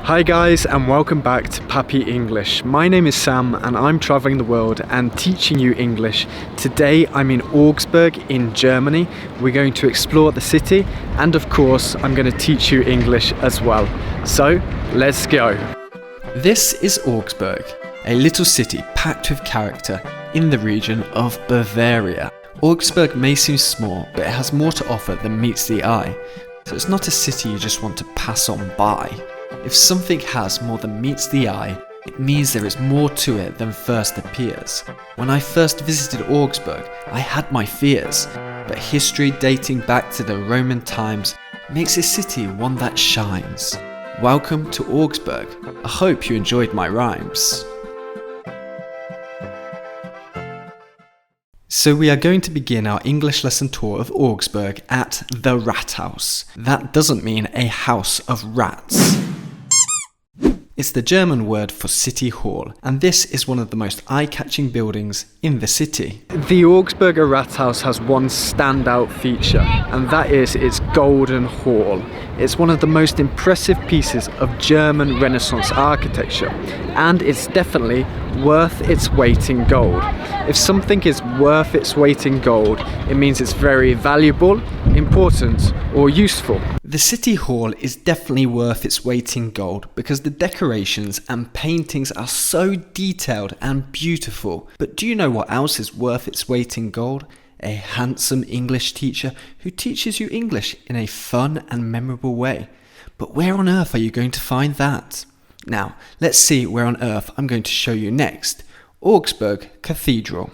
Hi guys, and welcome back to Pappy English. My name is Sam and I'm traveling the world and teaching you English. Today I'm in Augsburg in Germany. We're going to explore the city and of course I'm going to teach you English as well. So let's go. This is Augsburg, a little city packed with character in the region of Bavaria. Augsburg may seem small, but it has more to offer than meets the eye. So it's not a city you just want to pass on by. If something has more than meets the eye, it means there is more to it than first appears. When I first visited Augsburg, I had my fears, but history dating back to the Roman times makes this city one that shines. Welcome to Augsburg. I hope you enjoyed my rhymes. So we are going to begin our English lesson tour of Augsburg at the Rathaus. That doesn't mean a house of rats. It's the German word for city hall, and this is one of the most eye-catching buildings in the city. The Augsburger Rathaus has one standout feature, and that is its golden hall. It's one of the most impressive pieces of German Renaissance architecture, and it's definitely worth its weight in gold. If something is worth its weight in gold, it means it's very valuable, important, or useful. The City Hall is definitely worth its weight in gold because the decorations and paintings are so detailed and beautiful. But do you know what else is worth its weight in gold? A handsome English teacher who teaches you English in a fun and memorable way. But where on earth are you going to find that? Now, let's see where on earth I'm going to show you next. Augsburg Cathedral.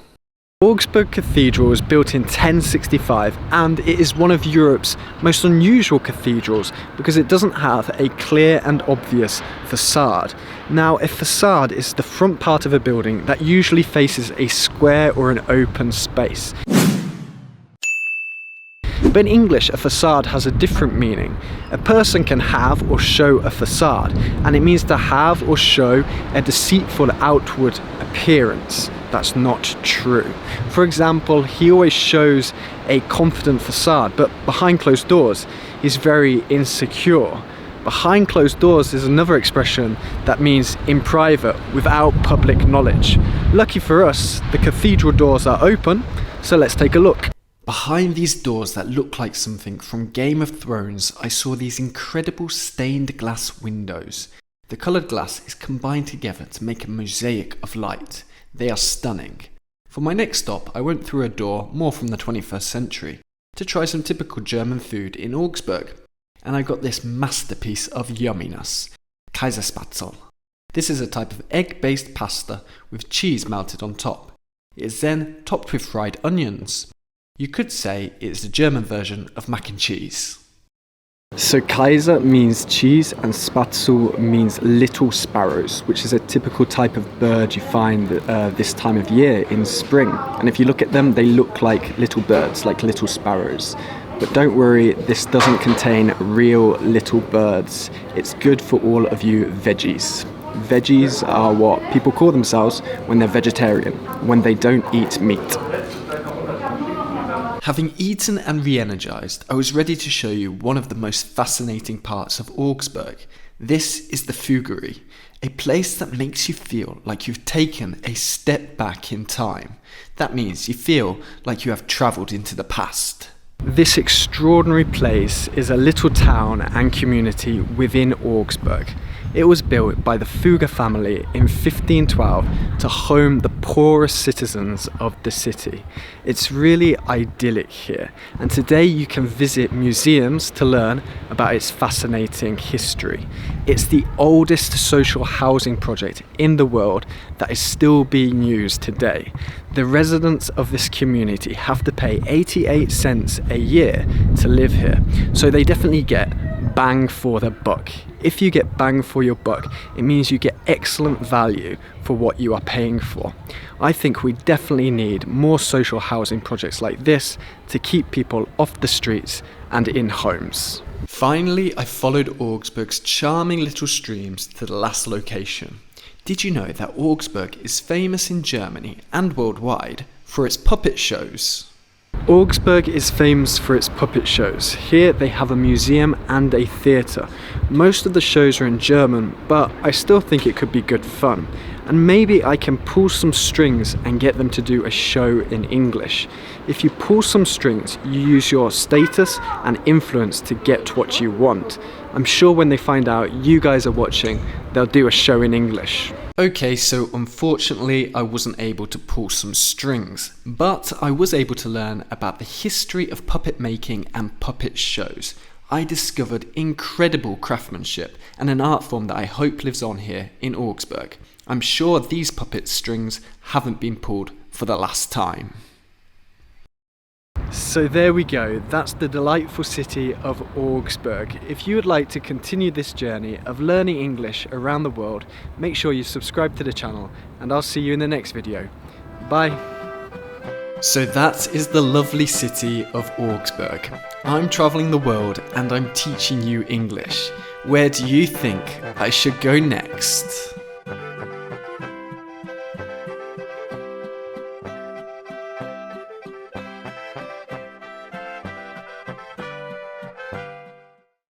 Augsburg Cathedral was built in 1065 and it is one of Europe's most unusual cathedrals because it doesn't have a clear and obvious facade. Now, a facade is the front part of a building that usually faces a square or an open space. But in English, a facade has a different meaning. A person can have or show a facade, and it means to have or show a deceitful outward appearance. That's not true. For example, he always shows a confident facade, but behind closed doors, he's very insecure. Behind closed doors is another expression that means in private, without public knowledge. Lucky for us, the cathedral doors are open, so let's take a look. Behind these doors that look like something from Game of Thrones, I saw these incredible stained glass windows. The coloured glass is combined together to make a mosaic of light. They are stunning. For my next stop, I went through a door more from the 21st century to try some typical German food in Augsburg. And I got this masterpiece of yumminess, Kaiserspatzel. This is a type of egg-based pasta with cheese melted on top. It is then topped with fried onions. You could say it's the German version of mac and cheese. So Kaiser means cheese and Spatzel means little sparrows, which is a typical type of bird you find this time of year in spring. And if you look at them, they look like little birds, like little sparrows. But don't worry, this doesn't contain real little birds. It's good for all of you veggies. Veggies are what people call themselves when they're vegetarian, when they don't eat meat. Having eaten and re-energized, I was ready to show you one of the most fascinating parts of Augsburg. This is the Fuggerei, a place that makes you feel like you've taken a step back in time. That means you feel like you have travelled into the past. This extraordinary place is a little town and community within Augsburg. It was built by the Fugger family in 1512 to home the poorest citizens of the city. It's really idyllic here, and today you can visit museums to learn about its fascinating history. It's the oldest social housing project in the world that is still being used today. The residents of this community have to pay 88 cents a year to live here, so they definitely get bang for the buck. If you get bang for your buck, it means you get excellent value for what you are paying for. I think we definitely need more social housing projects like this to keep people off the streets and in homes. Finally, I followed Augsburg's charming little streams to the last location. Did you know that Augsburg is famous in Germany and worldwide for its puppet shows? Augsburg is famous for its puppet shows. Here they have a museum and a theatre. Most of the shows are in German, but I still think it could be good fun. And maybe I can pull some strings and get them to do a show in English. If you pull some strings, you use your status and influence to get what you want. I'm sure when they find out you guys are watching, they'll do a show in English. Okay, so unfortunately I wasn't able to pull some strings, but I was able to learn about the history of puppet making and puppet shows. I discovered incredible craftsmanship and an art form that I hope lives on here in Augsburg. I'm sure these puppet strings haven't been pulled for the last time. So there we go, that's the delightful city of Augsburg. If you would like to continue this journey of learning English around the world, make sure you subscribe to the channel, and I'll see you in the next video. Bye! So that is the lovely city of Augsburg. I'm travelling the world and I'm teaching you English. Where do you think I should go next?